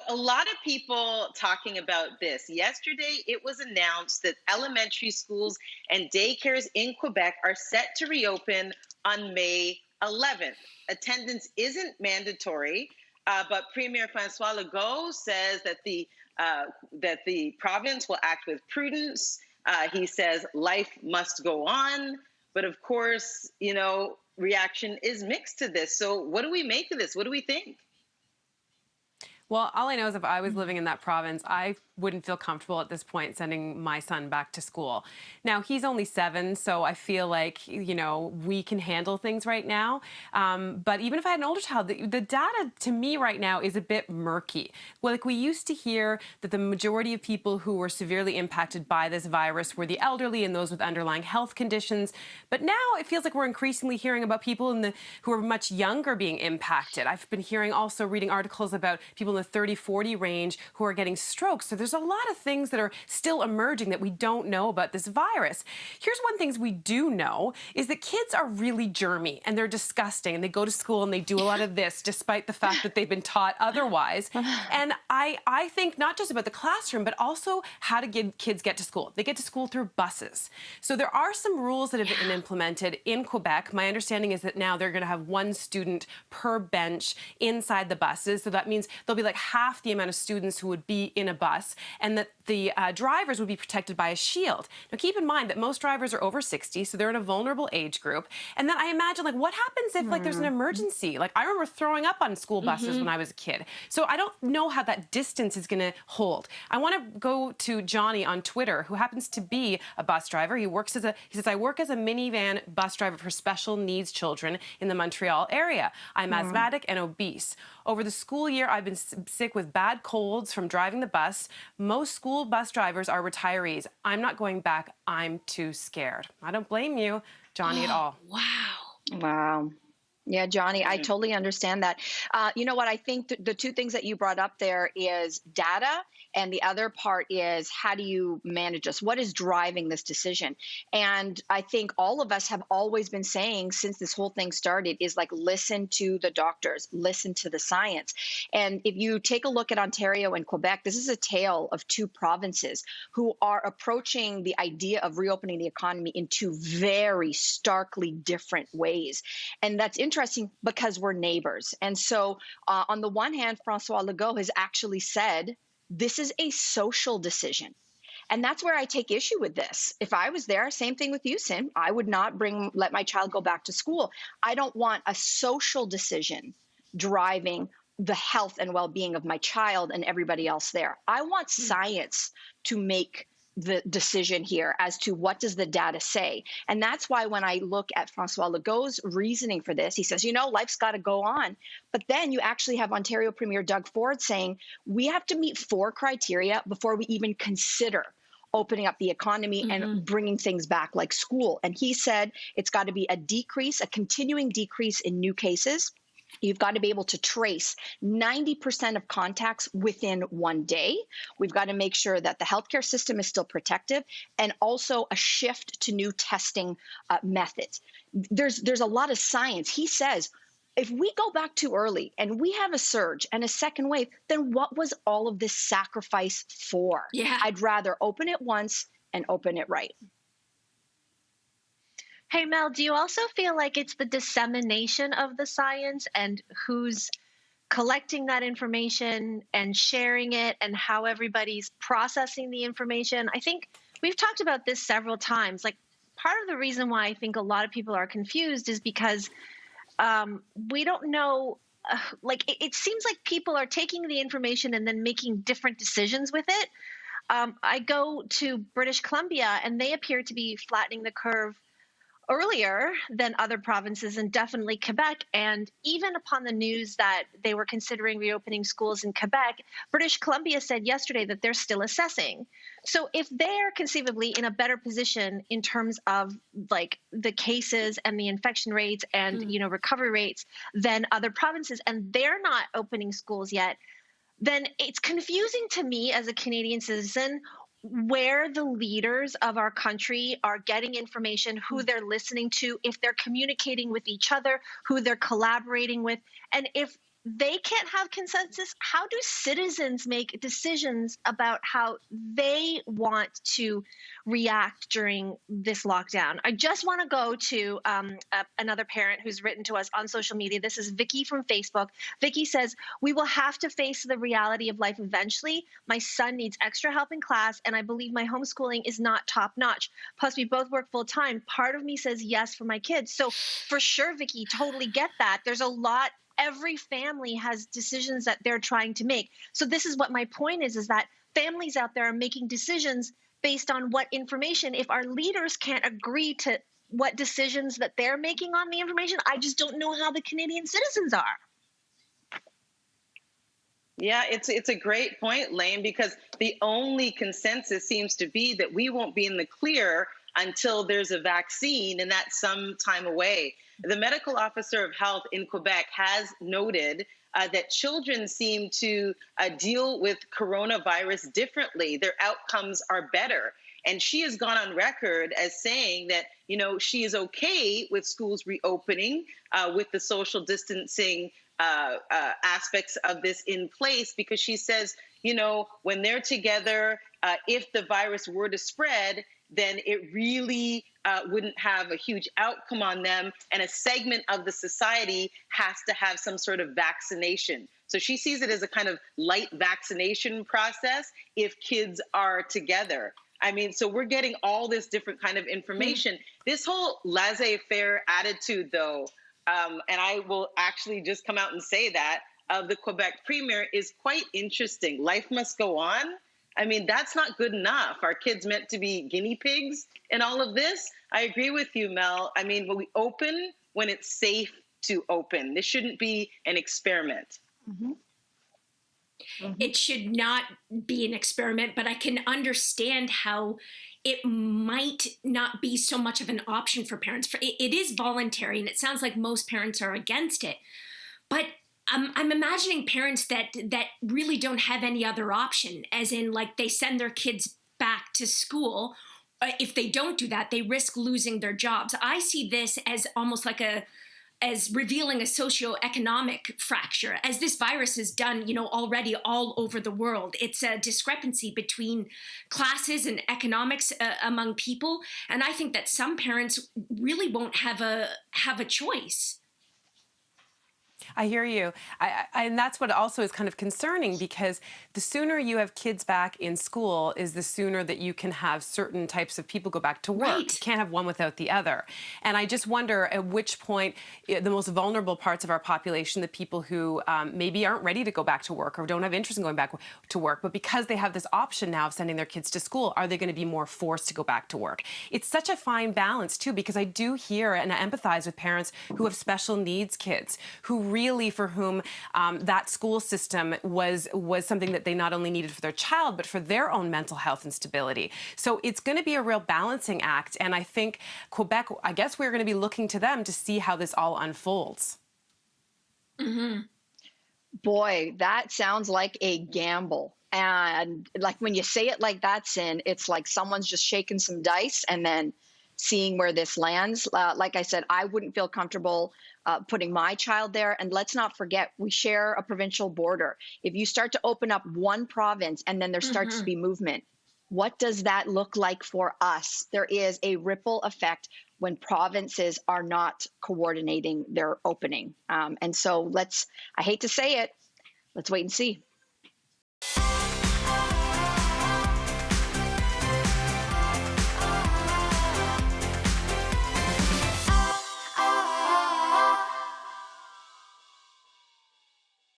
a lot of people talking about this. Yesterday, it was announced that elementary schools and daycares in Quebec are set to reopen on May 11th. Attendance isn't mandatory, but Premier Francois Legault says that the province will act with prudence. He says life must go on, but of course, reaction is mixed to this. So, what do we make of this? What do we think? Well, all I know is if I was living in that province, I wouldn't feel comfortable at this point sending my son back to school. Now, he's only 7, so I feel like, we can handle things right now. But even if I had an older child, the data to me right now is a bit murky. Well, like we used to hear that the majority of people who were severely impacted by this virus were the elderly and those with underlying health conditions. But now it feels like we're increasingly hearing about people who are much younger being impacted. I've been reading articles about people in the 30-40 range who are getting strokes. So there's a lot of things that are still emerging that we don't know about this virus. Here's one thing we do know is that kids are really germy and they're disgusting and they go to school and they do a lot of this despite the fact that they've been taught otherwise. And I think not just about the classroom, but also how to get kids get to school. They get to school through buses. So there are some rules that have been implemented in Quebec. My understanding is that now they're going to have 1 student per bench inside the buses. So that means there'll be like half the amount of students who would be in a bus, and that the drivers would be protected by a shield. Now, keep in mind that most drivers are over 60, so they're in a vulnerable age group. And then I imagine, what happens if, there's an emergency? I remember throwing up on school buses when I was a kid. So I don't know how that distance is going to hold. I want to go to Johnny on Twitter, who happens to be a bus driver. He says, I work as a minivan bus driver for special needs children in the Montreal area. I'm asthmatic and obese. Over the school year, I've been sick with bad colds from driving the bus. Most school bus drivers are retirees. I'm not going back. I'm too scared. I don't blame you, Johnny, at all. Wow. Yeah, Johnny, I totally understand that. You know what? I think the 2 things that you brought up there is data, and the other part is how do you manage this? What is driving this decision? And I think all of us have always been saying since this whole thing started is listen to the doctors, listen to the science. And if you take a look at Ontario and Quebec, this is a tale of 2 provinces who are approaching the idea of reopening the economy in 2 very starkly different ways. And that's interesting because we're neighbors. And so on the one hand, Francois Legault has actually said, this is a social decision. And that's where I take issue with this. If I was there, same thing with you, Sim, I would not let my child go back to school. I don't want a social decision driving the health and well-being of my child and everybody else there. I want science to make the decision here as to what does the data say. And that's why when I look at Francois Legault's reasoning for this, he says, life's got to go on. But then you actually have Ontario Premier Doug Ford saying, we have to meet 4 criteria before we even consider opening up the economy and bringing things back like school. And he said it's got to be a continuing decrease in new cases. You've got to be able to trace 90% of contacts within 1 day. We've got to make sure that the healthcare system is still protective, and also a shift to new testing methods. There's a lot of science. He says, if we go back too early and we have a surge and a second wave, then what was all of this sacrifice for? Yeah. I'd rather open it once and open it right. Hey, Mel, do you also feel like it's the dissemination of the science and who's collecting that information and sharing it and how everybody's processing the information? I think we've talked about this several times. Part of the reason why I think a lot of people are confused is because we don't know. It seems like people are taking the information and then making different decisions with it. I go to British Columbia and they appear to be flattening the curve earlier than other provinces, and definitely Quebec. And even upon the news that they were considering reopening schools in Quebec, British Columbia said yesterday that they're still assessing. So if they're conceivably in a better position in terms of the cases and the infection rates and recovery rates than other provinces, and they're not opening schools yet, then it's confusing to me as a Canadian citizen where the leaders of our country are getting information, who they're listening to, if they're communicating with each other, who they're collaborating with, and if they can't have consensus, how do citizens make decisions about how they want to react during this lockdown? I just want to go to another parent who's written to us on social media. This is Vicky from Facebook. Vicky says, "We will have to face the reality of life eventually. My son needs extra help in class, and I believe my homeschooling is not top notch. Plus, we both work full time. Part of me says yes for my kids." So for sure, Vicky, totally get that. There's a lot. Every family has decisions that they're trying to make. So this is what my point is that families out there are making decisions based on what information. If our leaders can't agree to what decisions that they're making on the information, I just don't know how the Canadian citizens are. Yeah, it's a great point, Lane, because the only consensus seems to be that we won't be in the clear until there's a vaccine, and that's some time away. The medical officer of health in Quebec has noted that children seem to deal with coronavirus differently. Their outcomes are better. And she has gone on record as saying that, she is okay with schools reopening with the social distancing aspects of this in place, because she says, when they're together, if the virus were to spread, then it really wouldn't have a huge outcome on them. And a segment of the society has to have some sort of vaccination. So she sees it as a kind of light vaccination process if kids are together. I mean, so we're getting all this different kind of information. This whole laissez-faire attitude, though, and I will actually just come out and say that, of the Quebec Premier is quite interesting. Life must go on. I mean, that's not good enough. Are kids meant to be guinea pigs in all of this? I agree with you, Mel. I mean, when we open when it's safe to open. This shouldn't be an experiment. Mm-hmm. Mm-hmm. It should not be an experiment, but I can understand how it might not be so much of an option for parents. It is voluntary, and it sounds like most parents are against it. But I'm imagining parents that really don't have any other option, as in, like, they send their kids back to school. If they don't do that, they risk losing their jobs. I see this as almost like as revealing a socioeconomic fracture, as this virus has done, already all over the world. It's a discrepancy between classes and economics among people. And I think that some parents really won't have a choice. I hear you. And that's what also is kind of concerning, because the sooner you have kids back in school is the sooner that you can have certain types of people go back to work. Right. You can't have one without the other. And I just wonder at which point the most vulnerable parts of our population, the people who maybe aren't ready to go back to work or don't have interest in going back to work, but because they have this option now of sending their kids to school, are they going to be more forced to go back to work? It's such a fine balance, too, because I do hear and I empathize with parents who have special needs kids, who really, for whom that school system was something that they not only needed for their child, but for their own mental health and stability. So it's going to be a real balancing act. And I think Quebec, I guess we're going to be looking to them to see how this all unfolds. Mm-hmm. Boy, that sounds like a gamble. And like when you say it like that, Sin, it's like someone's just shaking some dice and then seeing where this lands. Like I said, I wouldn't feel comfortable putting my child there. And let's not forget, we share a provincial border. If you start to open up one province and then there starts to be movement, what does that look like for us? There is a ripple effect when provinces are not coordinating their opening. And so I hate to say it, let's wait and see.